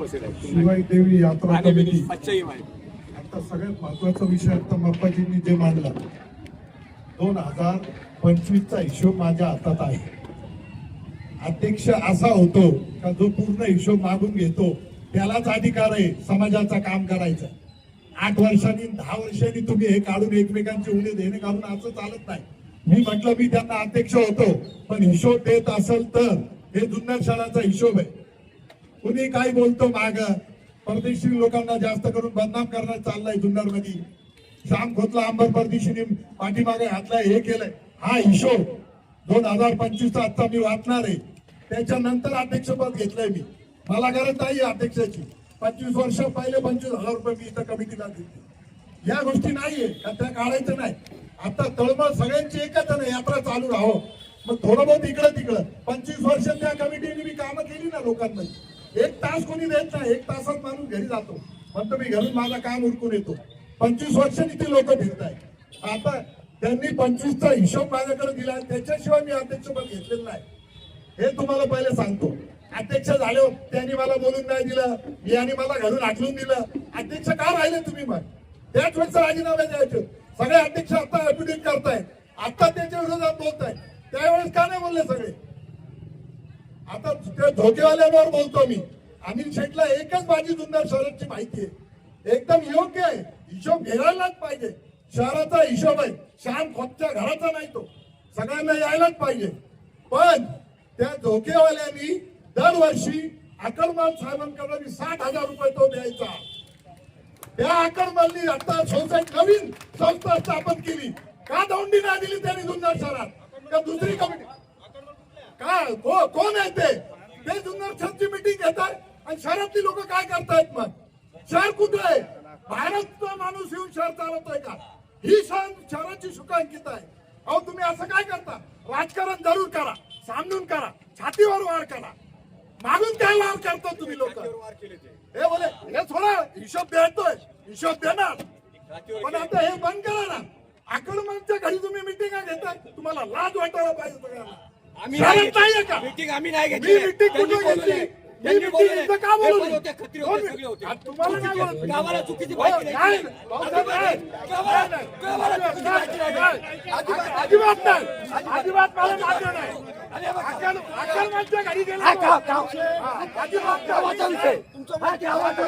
बसेल आहे शिवाई देवी यात्रा कमिटी सच्चाई आहे. आता सगळ्यात महत्वाचा विषय आता मप्पाजींनी जे मांडला 2025चा हिशोब माझ्या हातात आहे. अध्यक्ष असा होतो का जो पूर्ण हिशोब मागून घेतो त्यालाच अधिकार आहे समाजाचं काम करायचं. 8 वर्षांनी 10 वर्षांनी तुम्ही हे काढून एकमेकांचे उणे देणे काढून असं चालत नाही. मी म्हटलं मी त्यांना अध्यक्ष होतो पण हिशोब देत असेल तर हे जुन्नर शहराचा हिशोब आहे. कुणी काही बोलतो माग परदेशी लोकांना जास्त करून बदनाम करण्यात चाललाय जुन्नर मध्ये. श्याम खोतला अंबर परदेशीने पाठीमागे घातलाय हे केलंय. हा हिशोब 2025चा आता मी वाचणार आहे. त्याच्यानंतर अध्यक्षपद घेतलंय मी. मला गरज नाही अध्यक्षाची. 25 वर्ष पहिले 25,000 रुपये मी इथं कमिटीला दिले. या गोष्टी नाहीये का त्या काढायचं नाही. आता तळमळ सगळ्यांची एकच ना यात्रा चालू राहो. मग थोडं बहुत इकडं तिकडं 25 वर्ष त्या कमिटीने मी कामं केली ना लोकांमध्ये. 1 तास कोणी देत नाही. 1 तासात माणूस घरी जातो म्हणतो मी घरून माझं काम उरकून येतो. 25 वर्षांनी ती लोक फिरताय. आता त्यांनी 25चा हिशोब माझ्याकडे दिला त्याच्याशिवाय मी अध्यक्षपद घेतलेलं नाही. हे तुम्हाला पहिले सांगतो. अध्यक्ष झाले त्यांनी मला बोलून नाही दिलं. यांनी मला घरून आठवून दिलं. अध्यक्ष का राहिले तुम्ही? मग त्याच वेळेस राजीनामे द्यायचे. सगळे अध्यक्ष आता ऍफिडेव्हिट करतायत. आता त्याच्या विरोधात बोलतायत. त्यावेळेस का नाही बोलले सगळे? आता त्या धोकेवाल्यांवर बोलतो मी. अनिल शेठला एकच माझी जुन्नर शहराची माहिती आहे. एकदम योग्य आहे. हिशोब घ्यायलाच पाहिजे. शहराचा हिशोब आहे. श्याम खोतच्या घराचा नाही तो. सगळ्यांना यायलाच पाहिजे. पण त्या धोकेवाल्यांनी दरवर्षी अकलमान साहेबांकडे 60,000 रुपये तो द्यायचा. त्या अकलमाननी आता सोसायटी नवीन संस्था स्थापन केली. का दौंडी नाही दिली त्यांनी जुन्नर शहरात? का दुसरी कमिटी का कोण आहे ते जुन्नर शहराची मीटिंग घेतात आणि शहरातली लोक काय करतायत? मग शहर कुठे आहे? बाहेरचा माणूस येऊन शहर चालवतोय का? ही शहराची शुकांकित आहे. अहो तुम्ही असं काय करता? राजकारण जरूर करा, सामनून करा, छातीवर वार करा. मागून काय वार करता तुम्ही लोक? हे बोले हे थोडा हिशोब देतोय, हिशोब देणार. पण आता हे बंद करा ना. आक्रमणच्या घरी तुम्ही मिटिंग घेताय. तुम्हाला लाज वाटायला पाहिजे सगळ्यांना. मीटिंग आम्ही नाही घेतली. का बोलू? तुम्हाला गावाला चुकीची माहिती नाही. अजिबात नाही. अजिबात मला मान्य नाही. आक्रमणच्या घरी गेला अजिबात गावाचा विषय तुमचा गावाचा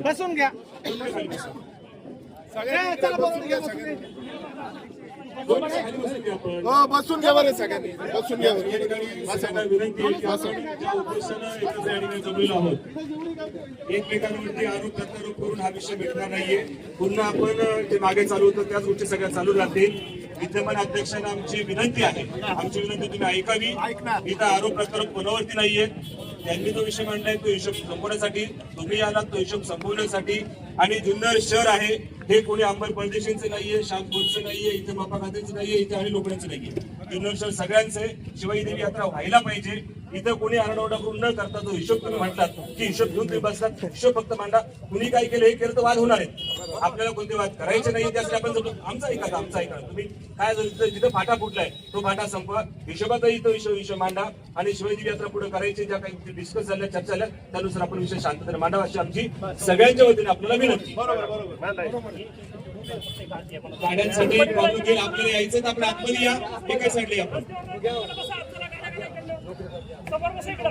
बसून घ्या. बसून घ्या बरं सगळ्यांनी, बसून घ्या बरं. या ठिकाणी सगळ्यांना विनंती आहे की आपण ज्या उद्देशानं एकत्र या ठिकाणी जमलेलो आहोत, एकमेकांवरती आरोप प्रत्यारोप करून हा विषय मिटणार नाहीये. पुन्हा आपण जे मागे चालू होतं त्याच गोष्टी सगळ्या चालू राहतील. विद्यमान अध्यक्षांना आमची विनंती आहे, आमची विनंती तुम्ही ऐकावी. इथं आरोप प्रत्यारोप कोणावरती नाहीये. त्यांनी जो विषय मांडलाय तो हिशोब संपवण्यासाठी, तुम्ही आलात तो हिशोब संपवण्यासाठी. आणि जुन्नर शहर आहे हे कोणी अंबर परदेशींचं नाहीये, शांतपूरचं नाहीये, इथे बापा खात्याचं नाहीये, इथे आणि लोकांचं नाहीये. जुन्नर शहर सगळ्यांचं आहे. शिवाई देवी यात्रा व्हायला पाहिजे. इथं कोणी आरडाओरडा करून न करता जो हिशोब तुम्ही म्हटलात की हिशोब घेऊन तुम्ही बसलात, हिशोब फक्त मांडा. कुणी काय केलं हे केलं तर वाद होणार आहेत. आपल्याला कोणते वाद करायचे नाही, त्यासाठी आपण जमतो. आमचा ऐका, आमचा ऐका. तुम्ही काय जिथं फाटा फुटलाय तो फाटा संपवा. हिशोबातही तो विषय मांडा आणि शिवाई देवी यात्रा पुढे करायची ज्या काही डिस्कस झाल्या, चर्चा झाल्या त्यानुसार आपण विषय शांततेने मांडावा अशी आमची सगळ्यांच्या वतीने आपल्याला विनंती. गाड्यांसाठी प्रॉब्लेम घेईल. आपल्याला यायचं तर आपण आतमध्ये या, एका साईडला आपण.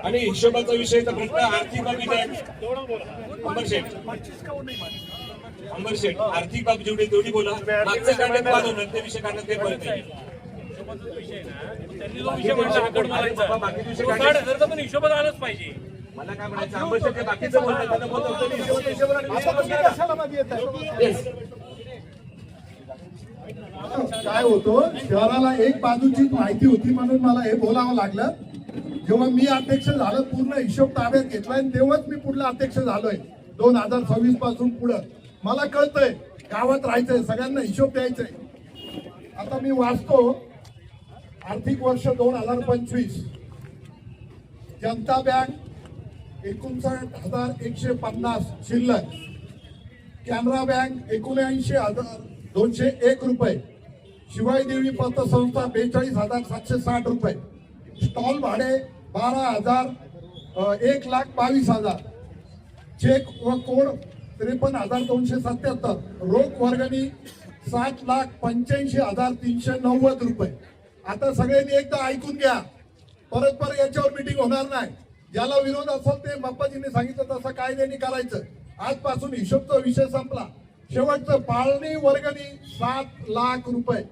आणि हिशोबाचा विषय तर फक्त आर्थिक बाबी अंबर शेठ आर्थिक बाब जेवढी तेवढी बोला. मागचं काढण्यात वाद होणार, ते विषय काढण्यात काही फरक नाही. बाकी विषय पण हिशोबात आलंच पाहिजे. मला काय म्हणायचं, अंबर शेठ बाकीचं बोलतात, त्यांना काय होतं, शहराला एक बाजूची माहिती होती म्हणून मला हे बोलावं लागलं. जेव्हा मी अध्यक्ष झालं, पूर्ण हिशोब ताब्यात घेतलाय, तेव्हाच मी पुढला अध्यक्ष झालोय 2026 पासून पुढं. मला कळतंय गावात राहायचंय, सगळ्यांना हिशोब द्यायचंय. आता मी वाचतो, आर्थिक वर्ष 2025 जनता बँक 59,150 शिल्लक, कॅनरा बँक 79,201 रुपये, शिवाई देवी पतसंस्था 42,760 रुपये, स्टॉल भाडे 12,000, 1,22,000, चेक व कोड 53,277, रोख वर्गणी 7,85,390 रुपये. आता सगळ्यांनी एकदा ऐकून घ्या, परत याच्यावर मीटिंग होणार नाही. ज्याला विरोध असेल ते बाप्पाजींनी सांगितलं तसं कायद्याने करायचं. आजपासून हिशोबचा विषय संपला. शेवटचं पाळणी वर्गणी 7 लाख रुपये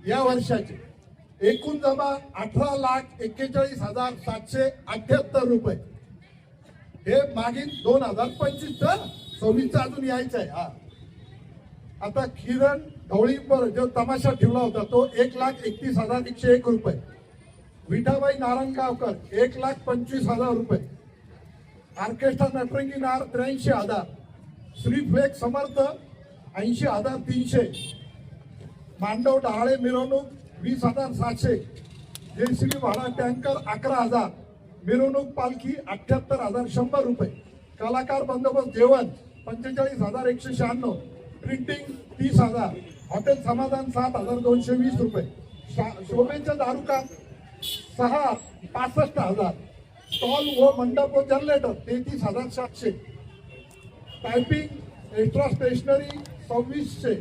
या वर्षाचे. एकूण जमा 18,41,778 रुपये. हे मागील 2025चं 26चं अजून यायचं आहे. हा आता किरण ढवळी पर जो तमाशा ठेवला होता तो 1,31,101 रुपये. विठाबाई नारायणगावकर 1,25,000 रुपये. ऑर्केस्ट्रा नटरंगी नार 83,000. श्रीफ्लेक्स समर्थ 80,300. मांडव डहाळे मिरवणूक 20,700. जेसीबी भाडा टँकर 11,000. मिरवणूक पालखी 78,100 रुपये. कलाकार बंदोबस्त जेवण 45,196. प्रिंटिंग 30,000. हॉटेल समाधान 7,220 रुपये. शोभेच्या दारुकात 65,000. स्टॉल व मंडप व जनरेटर 33,700. Typing extra stationery 2,600.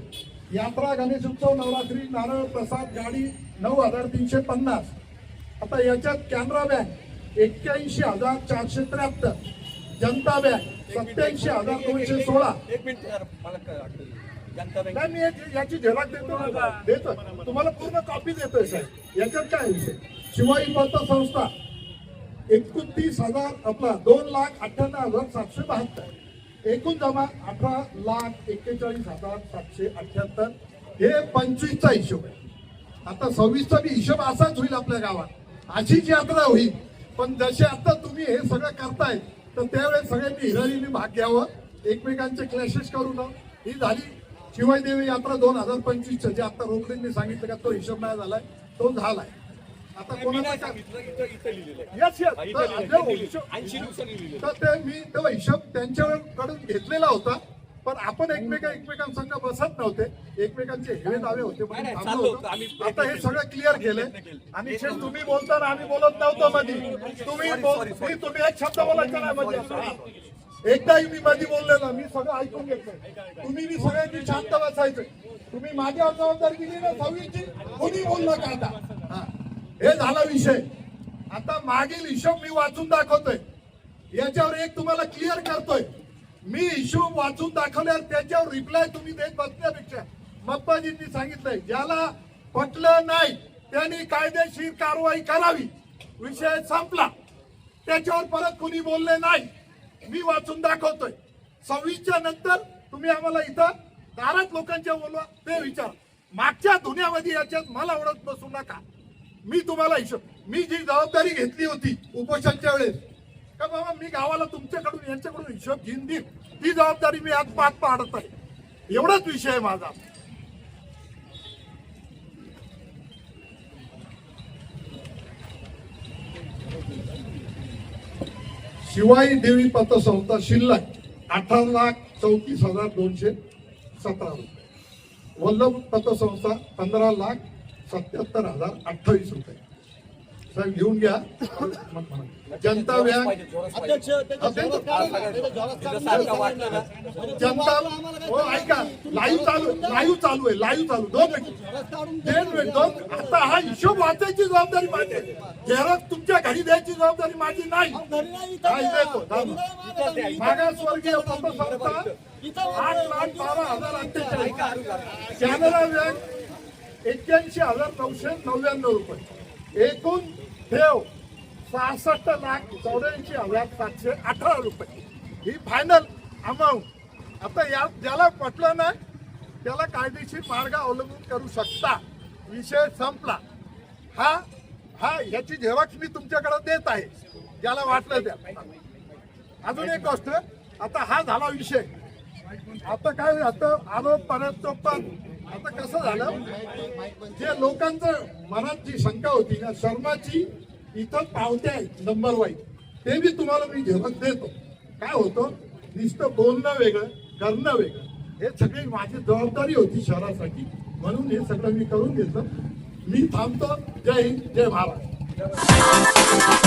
यात्रा गणेश उत्सव नवरात्री नारळ प्रसाद गाडी 9,350. आता याच्यात कॅनरा बँक 81,473. जनता बँक 87,216. एक मिनिट यार, मला काय वाटतं, जनता बँक नाही, मी याची झलक देतो तुम्हाला पूर्ण कॉपी देतोय साहेब. याच्यात काय विषय, शिवाई पतसंस्था 29,000 आपला 2,98,772. एकूण जमा 18,41,778. हे 25चा हिशोब आहे. आता 26चा बी हिशोब असाच होईल आपल्या गावात. अशीच यात्रा होईल. पण जसे आता तुम्ही हे सगळं करताय तर त्यावेळेस सगळ्यांनी हिरारीने भाग घ्यावं, एकमेकांचे क्लॅशेस करू नये. ही झाली शिवाई देवी यात्रा 2025च्या. जे आता रोखडेंनी सांगितलं का तो हिशोब नाही झालाय, तो झालाय. आता कोणाला सांगितलं, इथं लिहिलेलं आहे. Yes yes. हा, इथं लिहिलेलं आहे. 80 दिवसांनी लिहिलेलं आहे. तर ते मी तेव्हा हिशोब त्यांच्याकडून घेतलेला होता. पण आपण एकमेकांसंग बसत नव्हते, एकमेकांचे हेवे दावे होते म्हणून नाही, थांबलो चाललो होतो. होतो. आम्ही आता हे सगळं क्लिअर केलंय. आणि शेष तुम्ही बोलताना आम्ही बोलत नव्हतो मध्ये. तुम्ही एक शब्द बोलायचा नाही मध्ये. एकदाही मी मध्ये बोललेलो, मी सगळं ऐकून घेतलं. तुम्ही मी सगळ्यांनी शांत बसायचं. तुम्ही माझ्यावर जबाबदारी दिली ना 26ची, कोणी बोललं का आता. हे झाला विषय. आता मागील हिशोब मी वाचून दाखवतोय. याच्यावर एक तुम्हाला क्लिअर करतोय. मी हिशोब वाचून दाखवल्यावर त्याच्यावर रिप्लाय तुम्ही देत बसण्यापेक्षा मप्पाजींनी सांगितलंय ज्याला पटलं नाही त्यांनी कायदेशीर कारवाई करावी, विषय संपला. त्याच्यावर परत कुणी बोलले नाही. मी वाचून दाखवतोय. 26च्या नंतर तुम्ही आम्हाला इथं दारात लोकांच्या बोलवा ते विचार. मागच्या दुनियामध्ये याच्यात मला ओळख बसू नका. मी तुम्हाला मी जी जबाबदारी घेतली होती उपोषणच्या वेळेस का बाबा मी गावाला तुमच्याकडून यांच्याकडून हिशोब घेऊन देईन, ती जबाबदारी मी आज पार पाडत आहे. एवढाच विषय आहे माझा. शिवाई देवी पतसंस्था शिल्लक 18,34,217 रुपये. वल्लभ पतसंस्था 15,77,028 रुपये. साहेब घेऊन घ्या. जनता बँक जनता हो ऐका लाईव्ह चालू आहे 2 मिनिट. आता हा हिशोब वाचायची जबाबदारी माझी आहे. झेरॉक्स तुमच्या घरी द्यायची जबाबदारी माझी नाही. मागासवर्गीय पतसंस्था 8,12,048. कॅनरा बँक 81,999 रुपये. एकूण ठेव 66,84,718 रुपये. ही फायनल अमाऊंट. आता या ज्याला पटलं नाही त्याला कायदेशीर मार्ग अवलंबून करू शकता. विषय संपला. हा याची झेरॉक्स मी तुमच्याकडे देत आहे, ज्याला वाटलं त्या. अजून एक गोष्ट, आता हा झाला विषय. आता काय आता आरोप पण आता कसं झालं, जे लोकांचं मनात जी शंका होती ना शर्माची, इथं पावत्या आहेत नंबर वाईज, ते बी तुम्हाला मी झेरॉक्स देतो. काय होतं नुसतं बोलणं वेगळं करणं वेगळं. हे सगळी माझी जबाबदारी होती शहरासाठी, म्हणून हे सगळं मी करून घेतलं. मी थांबतो. जय हिंद, जय महाराष्ट्र.